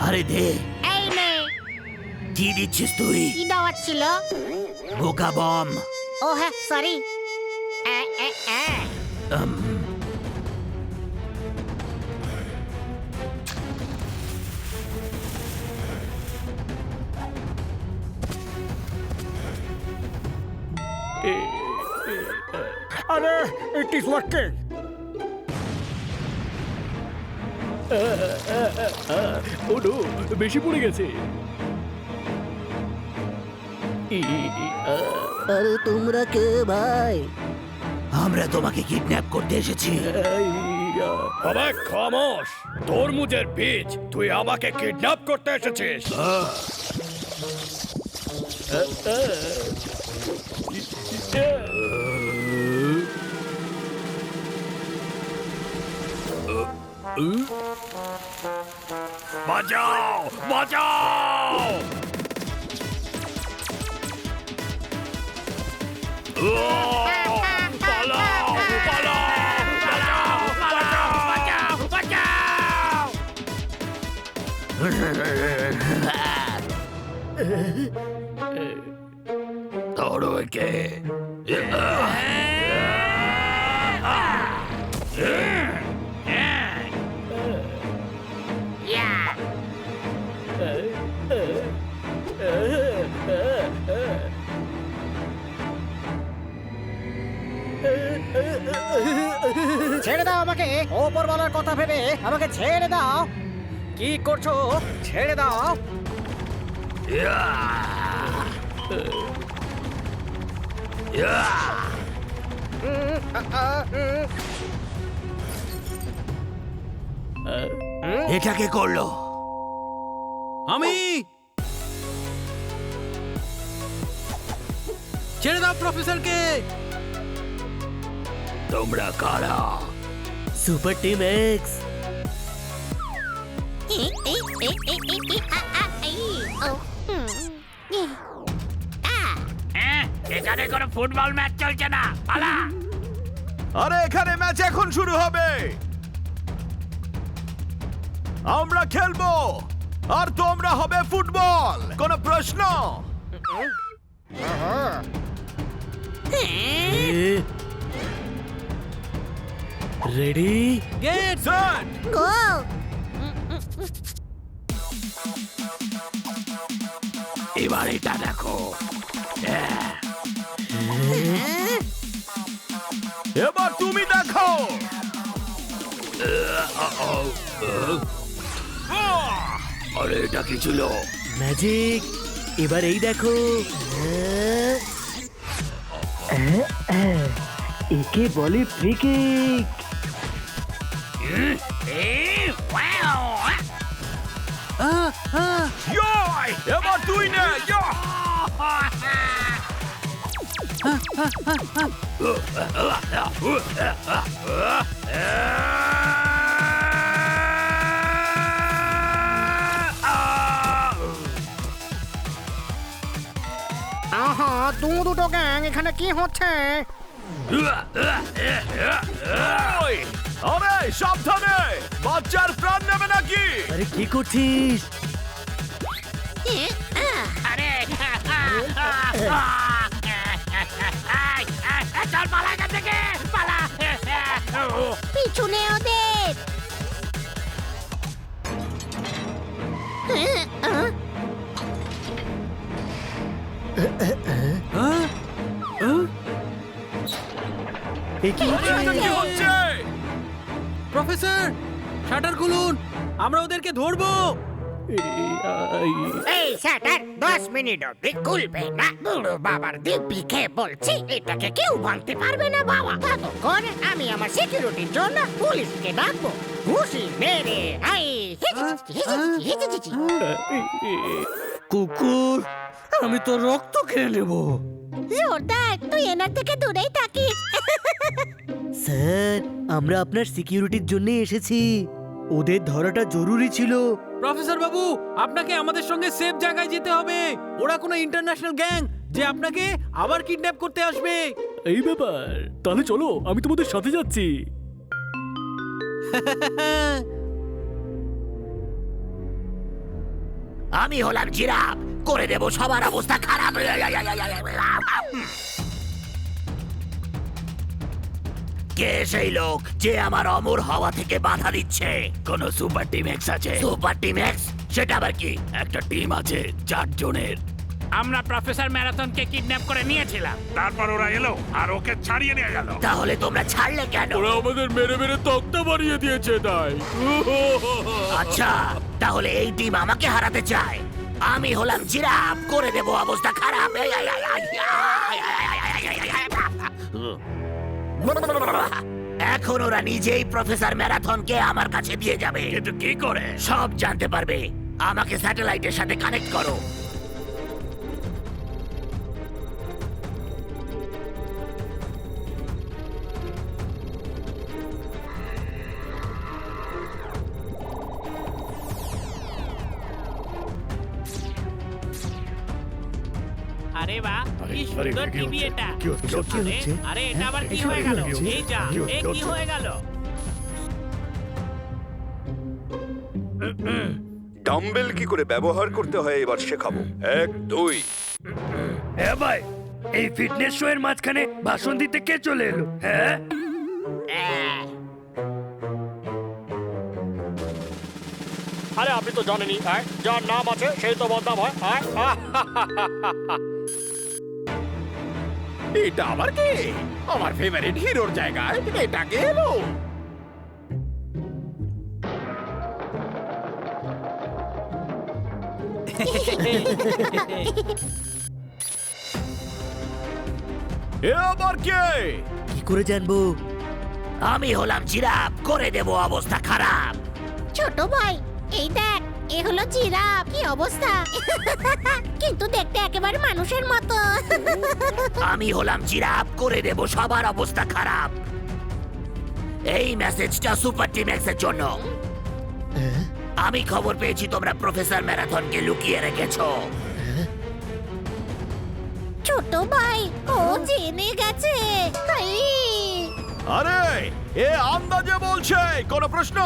আরে দে। এই নে। কি দিচ্ছিস তুই? কি দাওয়াত ছিল? বোকা বম। ও হ্যাঁ, সরি। আরে ইট ইজ ওয়ার্কিং। ওডো বেশি পড়ে গেছে। আরে তোমরা কে ভাই? আমরা তোমাকে কিডন্যাপ করতে এসেছি। আবে খামোশ, তরমুজের বীজ, তুই আমাকে কিডন্যাপ করতে এসেছিস। বাঁচাও, বাঁচাও! পালাও, পালাও, বাঁচাও, বাঁচাও, বাঁচাও, বাঁচাও! ধরো একে। ছেড়ে দাও আমাকে, ওপরওয়ালার কথা ভেবে আমাকে ছেড়ে দাও। কি করছো? ছেড়ে দাও। এটা কে করলো? আমি। ছেড়ে দাও প্রফেসরকে। তোমরা কারা? Super team x. এখানে কোনো ফুটবল ম্যাচ চলছে না, পালা। আরে এখানে ম্যাচ এখন শুরু হবে। আমরা খেলবো আর তোমরা হবে ফুটবল। কোনো প্রশ্ন? Ready get set. গো। এবার এটা দেখো। এবার তুমি দেখো। আরে এটা কি ছিল? ম্যাজিক। এবার এই দেখো। একে বলে ফ্রি কিক। ইয়! এবার তুই নে। ইয়! আহা, দুটো গ্যাং, এখানে কি হচ্ছে? ওই! আরে সাবধানে, বাচ্চার প্রাণ নেবে নাকি? আরে কি করছিস? আরে চল পালা এখান থেকে, পালা। পিছনে ওদের। এ কি হচ্ছে? এটা কি হচ্ছে? প্রফেসর, শাটার খুলুন, আমরা ওদেরকে ধরবো। এই স্যাটার 10 মিনিট অব্দি খুলবে না। বুড়ো বাবার দিব্যি খেয়ে বলছি, এটাকে কেউ ভাঙতে পারবে না বাবা। ততক্ষণ আমি আমার সিকিউরিটির জন্য পুলিশকে ডাকবো। ঘুষি মেরে আই হিচি। কুকুর, আমি তো রক্ত খেয়ে নেব। জোরদার, তুই এনার থেকে দূরেই থাকিস। স্যার, আমরা আপনার সিকিউরিটির জন্য এসেছি। ওদের ধরাটা জরুরি ছিল। প্রফেসর বাবু, আপনাকে আমাদের সঙ্গে সেফ জায়গায় যেতে হবে। ওরা কোনো ইন্টারন্যাশনাল গ্যাং যে আপনাকে আবার কিডন্যাপ করতে আসবে। এই ব্যাপার, তাহলে চলো, আমি তোমাদের সাথে যাচ্ছি। আমি হলাম জিরাফ, করে দেব সবার অবস্থা খারাপ। কে সেই লোক যে আমার অমর হওয়া থেকে বাধা দিচ্ছে? কোন সুপার টিম এক্স আছে? Super team x? সেটা আবার কি? একটা টিম আছে 4 জনের। আমরা প্রফেসর ম্যারাথনকে কিডন্যাপ করে নিয়েছিলাম, তারপর ওরা এলো আর ওকে ছাড়িয়ে নিয়ে গেল। তাহলে তোমরা ছাড়লে কেন? ওরা আমাদের মেরে মেরে তক্তা বানিয়ে দিয়েছে তাই। আচ্ছা, তাহলে এই টিম আমাকে হারাতে চায়। আমি হলাম জিরাফ, করে দেব অবস্থা খারাপ। এখন ওরা নিজেই প্রফেসর ম্যারাথনকে আমার কাছে দিয়ে যাবে। কিন্তু কি করে? সব জানতে পারবে। আমাকে স্যাটেলাইটের সাথে কানেক্ট করো। আরে বাহ, কি সুন্দর টিভি এটা। আরে, আরে এটা আবার কি হয়ে গেল? এই যা, এ কি হয়ে গেল? ডাম্বেল কি করে ব্যবহার করতে হয় এবার শেখাবো। 1 2 হ্যাঁ ভাই, এই ফিটনেস শো এর মাঝখানে ভাষণ দিতে কে চলে এলো? হ্যাঁ, আরে আপনি তো জানেনই, যার নাম আছে সেই তো বদনাম হয়। এটা আবার কি? আমার ফেভারিট হিরোর জায়গায় এটা কে এলো? এ আবার কে? কি করে জানবো? আমি হলাম জিরাফ, করে দেব অবস্থা খারাপ। ছোট ভাই, এই দেখ, এ হলো জিরাফ। কি অবস্থা! কিন্তু দেখতে একেবারে মানুষের মতো। আমি হলাম জিরাফ, করে দেব সবার অবস্থা খারাপ। এই মেসেজটা সুপার টিম এক্স এর জন্য। আমি খবর পেয়েছি তোমরা প্রফেসর ম্যারাথনকে লুকিয়ে রেখেছো। ছোট ভাই, ও জেনে গেছে। হাই! আরে এ আন্দাজে বলছে, কোনো প্রশ্ন?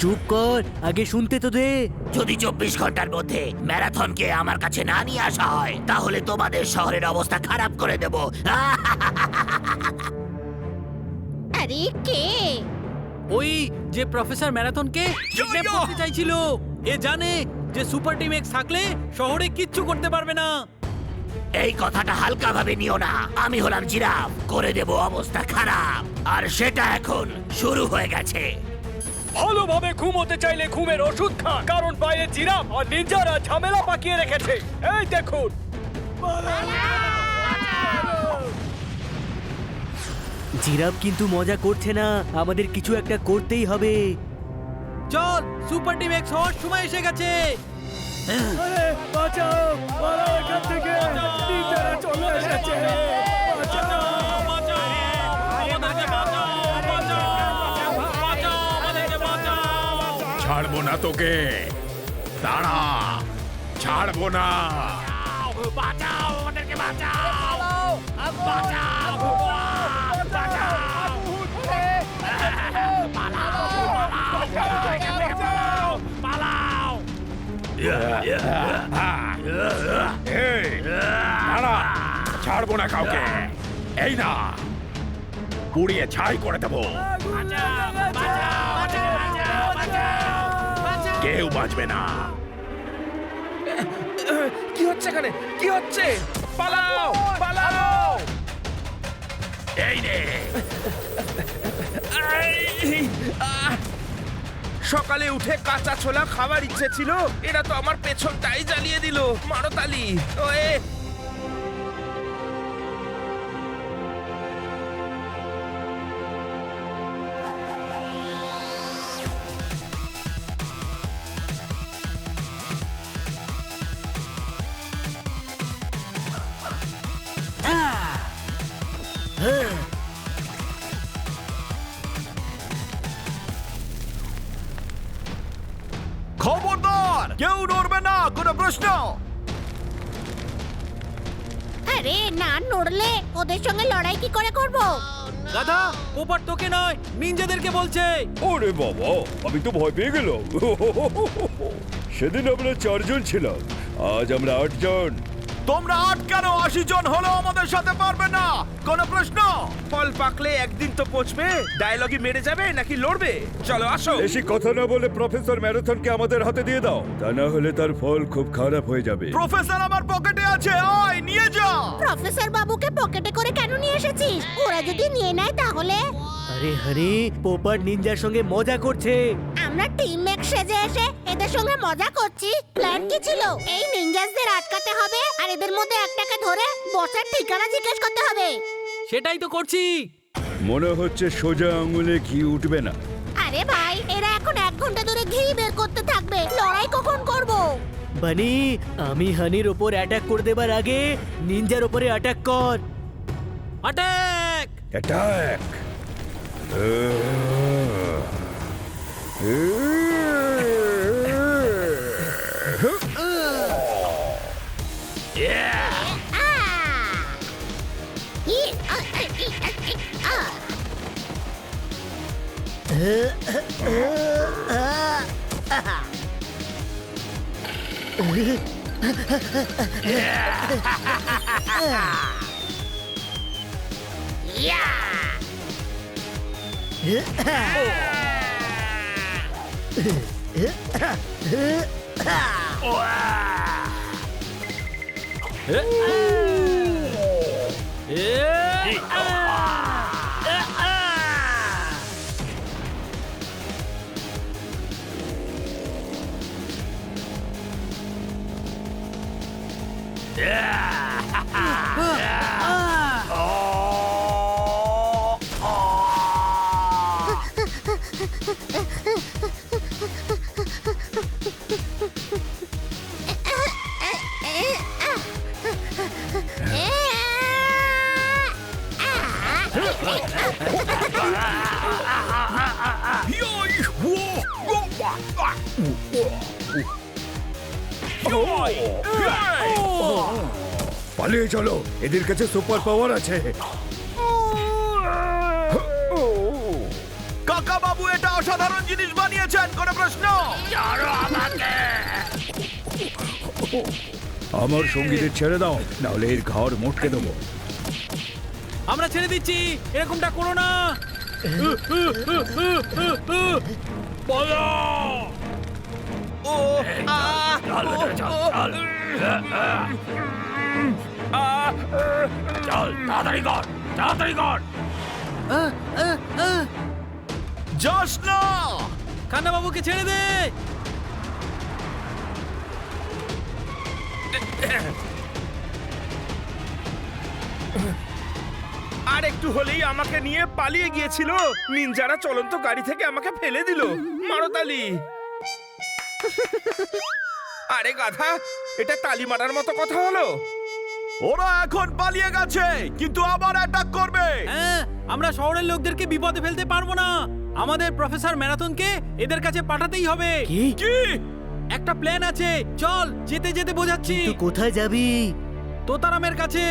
চুপ কর, আগে শুনতে তো দে। যদি 24 ঘন্টার মধ্যে ম্যারাথনকে আমার কাছে না নিয়ে আসা হয়, তাহলে তোমাদের শহরের অবস্থা খারাপ করে দেব। আরে কে? ওই যে প্রফেসর ম্যারাথনকে কিডন্যাপ করতে চাইছিল। এ জানে যে সুপার টিম এক্স থাকলে শহরে কিচ্ছু করতে পারবে না। এই কথাটা হালকা ভাবে নিও না। আমি হলাম জিরাফ, করে দেব অবস্থা খারাপ। আর সেটা এখন শুরু হয়ে গেছে। ভালোভাবে ঘুমোতে চাইলে ঘুমের ওষুধ খান, কারণ বাইরে জিরাফ আর নিনজারা ঝামেলা পাকিয়ে রেখেছে। এই দেখুন, জিরাফ কিন্তু মজা করছে না, আমাদের কিছু একটা করতেই হবে। চল, সুপার টিম এক্স হওয়ার সময় এসে গেছে। আরে বাঁচাও, পালাও এখান থেকে, নিনজারা চলে এসেছে। বাঁচাও, ছাড়বো না তোকে, দাঁড়া, ছাড়বো না। বাঁচাও, আমাদেরকে বাঁচাও, বাঁচাও, বাঁচাও। পালাও। এই, দাঁড়া, ছাড়বো না কাউকে। এই না, পুড়িয়ে ছাই করে দেবো। কেউ বাঁচবে না। কি হচ্ছে এখানে? কি হচ্ছে? পালাও, পালাও! এই রে, সকালে উঠে কাঁচা ছোলা খাবার ইচ্ছে ছিল, এরা তো আমার পেছনটাই জ্বালিয়ে দিল। মারো তালি। ওয়ে খবরদার, কেউ নড়বে না, কোনো প্রশ্ন? আরে না নড়লে ওদের সঙ্গে লড়াই কি করে করব? গাধা, পোপার তোকে নয়, নিনজাদেরকে বলছে। ওরে বাবা, আমি তো ভয় পেয়ে গেলাম। সেদিন আমরা 4 জন ছিলাম, আজ আমরা 8 জন। তোমরা 8 কেন? 80 জন হলো আমাদের সাথে পারবে না। কোন প্রশ্ন? ফল পাকলে একদিন তো পচবে। ডায়লগই মেরে যাবে নাকি লড়বে? চলো আসো। বেশি কথা না বলে প্রফেসর ম্যারাথনকে আমাদের হাতে দিয়ে দাও, তা না হলে তার ফল খুব খারাপ হয়ে যাবে। প্রফেসর আমার পকেটে আছে, আয় নিয়ে যা। প্রফেসর বাবুকে পকেটে করে কেন নিয়ে এসেছিস? ওরা যদি নিয়ে নেয় তাহলে? আরে হানি, পোপার নিনজার সঙ্গে মজা করছে। আমরা টিম মেক সেজে এসে এদের সঙ্গে মজা করছি। প্ল্যান কি ছিল? এই নিনজাসদের আটকাতে হবে আর এদের মধ্যে একটাকে ধরে বসের ঠিকানা জিজ্ঞেস করতে হবে। সেটাই তো করছি। মনে হচ্ছে সোজা আঙুলে ঘি উঠবে না। আরে ভাই, এরা এখন 1 ঘন্টা ধরে ঘি বের করতে থাকবে। লড়াই কখন করব? বানি, আমি হানির ওপর অ্যাটাক করে দেবার আগে নিনজার ওপরে অ্যাটাক কর। অ্যাটাক! অ্যাটাক! পালিয়ে চলো, এদের কাছে সুপার পাওয়ার আছে। কাকা বাবু এটা অসাধারণ জিনিস বানিয়েছেন, কোনো প্রশ্ন? আমার সঙ্গীদের ছেড়ে দাও, নাহলে এর ঘর মোটকে দেবো। আমরা ছেড়ে দিচ্ছি, এরকমটা করো না। ও চল তাড়াতাড়ি কর, তাড়াতাড়ি কর। যাস না! কান্না বাবুকে ছেড়ে দে। আর একটু হলেই আমাকে নিয়ে পালিয়ে গিয়েছিল। নিনজারা চলন্ত গাড়ি থেকে আমাকে ফেলে দিল। মারো তালি। আরে গাধা, এটা তালি মারার মতো কথা হলো? ওরা এখন পালিয়ে গেছে, কিন্তু আবার অ্যাটাক করবে। হ্যাঁ, আমরা শহরের লোকদেরকে বিপদে ফেলতে পারবো না। আমাদের প্রফেসর ম্যারাথনকে এদের কাছে পাঠাতেই হবে। কি? একটা প্ল্যান আছে, চল যেতে যেতে বোঝাচ্ছি। তুই কোথায় যাবি? তোতারামের কাছে।